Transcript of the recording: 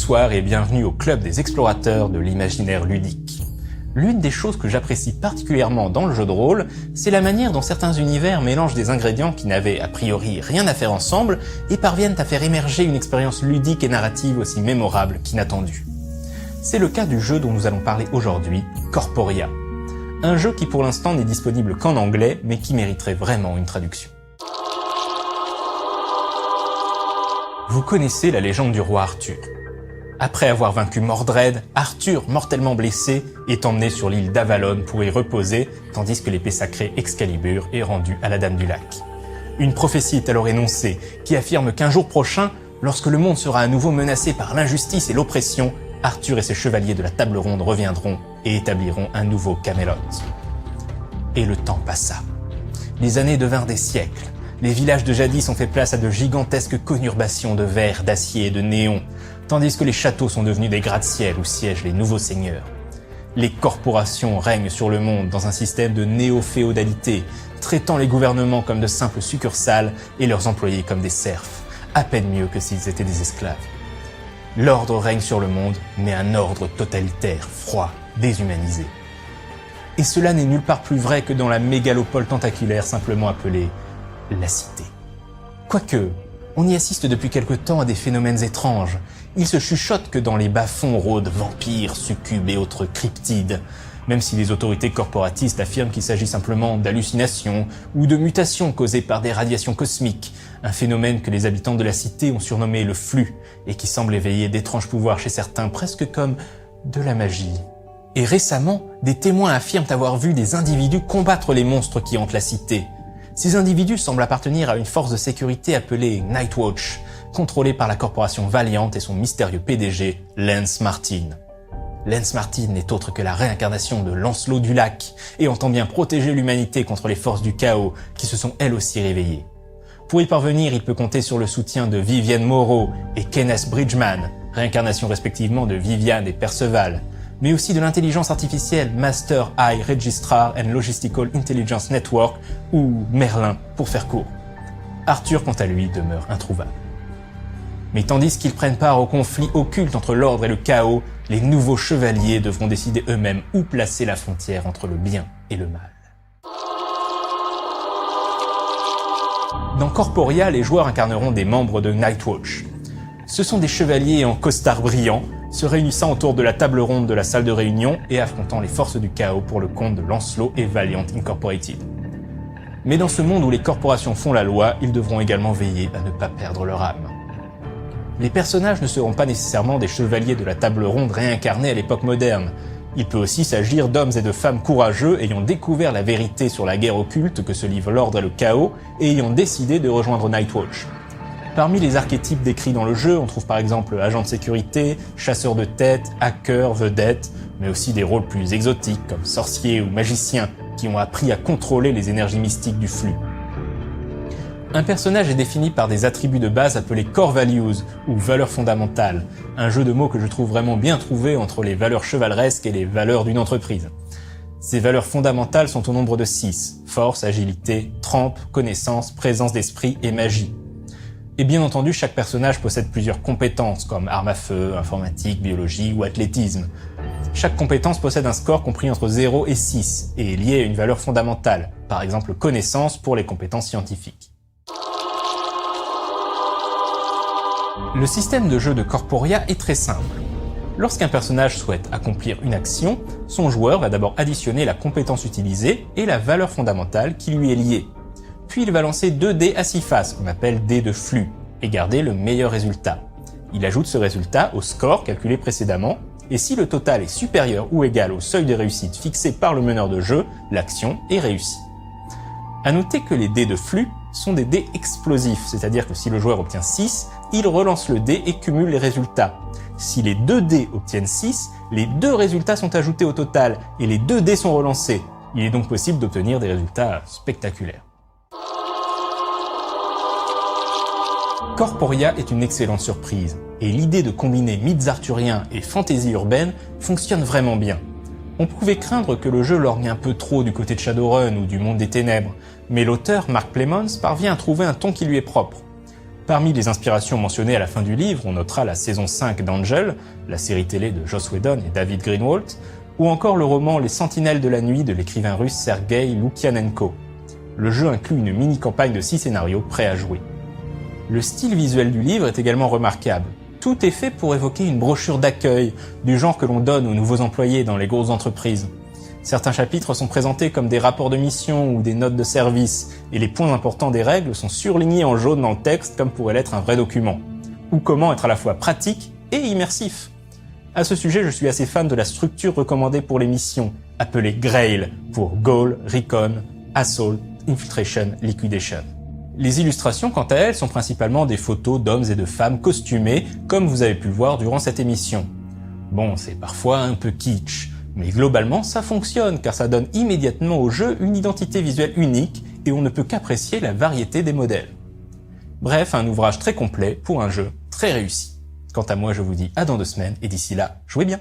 Bonsoir et bienvenue au club des explorateurs de l'imaginaire ludique. L'une des choses que j'apprécie particulièrement dans le jeu de rôle, c'est la manière dont certains univers mélangent des ingrédients qui n'avaient a priori rien à faire ensemble et parviennent à faire émerger une expérience ludique et narrative aussi mémorable qu'inattendue. C'est le cas du jeu dont nous allons parler aujourd'hui, Corporia. Un jeu qui pour l'instant n'est disponible qu'en anglais, mais qui mériterait vraiment une traduction. Vous connaissez la légende du roi Arthur. Après avoir vaincu Mordred, Arthur, mortellement blessé, est emmené sur l'île d'Avalon pour y reposer, tandis que l'épée sacrée Excalibur est rendue à la Dame du Lac. Une prophétie est alors énoncée, qui affirme qu'un jour prochain, lorsque le monde sera à nouveau menacé par l'injustice et l'oppression, Arthur et ses chevaliers de la Table Ronde reviendront et établiront un nouveau Camelot. Et le temps passa. Les années devinrent des siècles. Les villages de jadis ont fait place à de gigantesques conurbations de verre, d'acier et de néon, tandis que les châteaux sont devenus des gratte-ciel où siègent les nouveaux seigneurs. Les corporations règnent sur le monde dans un système de néo-féodalité, traitant les gouvernements comme de simples succursales et leurs employés comme des serfs, à peine mieux que s'ils étaient des esclaves. L'ordre règne sur le monde, mais un ordre totalitaire, froid, déshumanisé. Et cela n'est nulle part plus vrai que dans la mégalopole tentaculaire simplement appelée la cité. Quoique, on y assiste depuis quelque temps à des phénomènes étranges. Il se chuchote que dans les bas-fonds rôdent vampires, succubes et autres cryptides, même si les autorités corporatistes affirment qu'il s'agit simplement d'hallucinations ou de mutations causées par des radiations cosmiques, un phénomène que les habitants de la cité ont surnommé le flux et qui semble éveiller d'étranges pouvoirs chez certains, presque comme de la magie. Et récemment, des témoins affirment avoir vu des individus combattre les monstres qui hantent la cité. Ces individus semblent appartenir à une force de sécurité appelée Nightwatch, contrôlée par la corporation Valiant et son mystérieux PDG, Lance Martin. Lance Martin n'est autre que la réincarnation de Lancelot du Lac et entend bien protéger l'humanité contre les forces du chaos qui se sont elles aussi réveillées. Pour y parvenir, il peut compter sur le soutien de Vivienne Moreau et Kenneth Bridgman, réincarnation respectivement de Viviane et Perceval, mais aussi de l'intelligence artificielle Master Eye Registrar and Logistical Intelligence Network, ou Merlin pour faire court. Arthur, quant à lui, demeure introuvable. Mais tandis qu'ils prennent part au conflit occulte entre l'ordre et le chaos, les nouveaux chevaliers devront décider eux-mêmes où placer la frontière entre le bien et le mal. Dans Corporia, les joueurs incarneront des membres de Nightwatch. Ce sont des chevaliers en costard brillant, se réunissant autour de la table ronde de la salle de réunion et affrontant les forces du chaos pour le compte de Lancelot et Valiant Incorporated. Mais dans ce monde où les corporations font la loi, ils devront également veiller à ne pas perdre leur âme. Les personnages ne seront pas nécessairement des chevaliers de la table ronde réincarnés à l'époque moderne. Il peut aussi s'agir d'hommes et de femmes courageux ayant découvert la vérité sur la guerre occulte que se livrent l'ordre et le chaos et ayant décidé de rejoindre Nightwatch. Parmi les archétypes décrits dans le jeu, on trouve par exemple agent de sécurité, chasseur de tête, hacker, vedette, mais aussi des rôles plus exotiques comme sorciers ou magiciens qui ont appris à contrôler les énergies mystiques du flux. Un personnage est défini par des attributs de base appelés core values ou valeurs fondamentales, un jeu de mots que je trouve vraiment bien trouvé entre les valeurs chevaleresques et les valeurs d'une entreprise. Ces valeurs fondamentales sont au nombre de 6, force, agilité, trempe, connaissance, présence d'esprit et magie. Et bien entendu, chaque personnage possède plusieurs compétences comme arme à feu, informatique, biologie ou athlétisme. Chaque compétence possède un score compris entre 0 et 6 et est lié à une valeur fondamentale, par exemple connaissance pour les compétences scientifiques. Le système de jeu de Corporia est très simple. Lorsqu'un personnage souhaite accomplir une action, son joueur va d'abord additionner la compétence utilisée et la valeur fondamentale qui lui est liée. Puis il va lancer 2 dés à 6 faces, qu'on appelle dés de flux, et garder le meilleur résultat. Il ajoute ce résultat au score calculé précédemment, et si le total est supérieur ou égal au seuil de réussite fixé par le meneur de jeu, l'action est réussie. À noter que les dés de flux sont des dés explosifs, c'est-à-dire que si le joueur obtient 6, il relance le dé et cumule les résultats. Si les 2 dés obtiennent 6, les 2 résultats sont ajoutés au total, et les 2 dés sont relancés. Il est donc possible d'obtenir des résultats spectaculaires. Corporia est une excellente surprise, et l'idée de combiner mythes arthuriens et fantaisie urbaine fonctionne vraiment bien. On pouvait craindre que le jeu lorgne un peu trop du côté de Shadowrun ou du monde des ténèbres, mais l'auteur Mark Plemons parvient à trouver un ton qui lui est propre. Parmi les inspirations mentionnées à la fin du livre, on notera la saison 5 d'Angel, la série télé de Joss Whedon et David Greenwalt, ou encore le roman Les Sentinelles de la Nuit de l'écrivain russe Sergei Lukianenko. Le jeu inclut une mini-campagne de 6 scénarios prêts à jouer. Le style visuel du livre est également remarquable. Tout est fait pour évoquer une brochure d'accueil, du genre que l'on donne aux nouveaux employés dans les grosses entreprises. Certains chapitres sont présentés comme des rapports de mission ou des notes de service, et les points importants des règles sont surlignés en jaune dans le texte comme pourrait l'être un vrai document. Ou comment être à la fois pratique et immersif. À ce sujet, je suis assez fan de la structure recommandée pour les missions, appelée GRAIL, pour Goal, Recon, Assault, Infiltration, Liquidation. Les illustrations, quant à elles, sont principalement des photos d'hommes et de femmes costumés, comme vous avez pu le voir durant cette émission. Bon, c'est parfois un peu kitsch, mais globalement ça fonctionne car ça donne immédiatement au jeu une identité visuelle unique et on ne peut qu'apprécier la variété des modèles. Bref, un ouvrage très complet pour un jeu très réussi. Quant à moi, je vous dis à dans 2 semaines et d'ici là, jouez bien!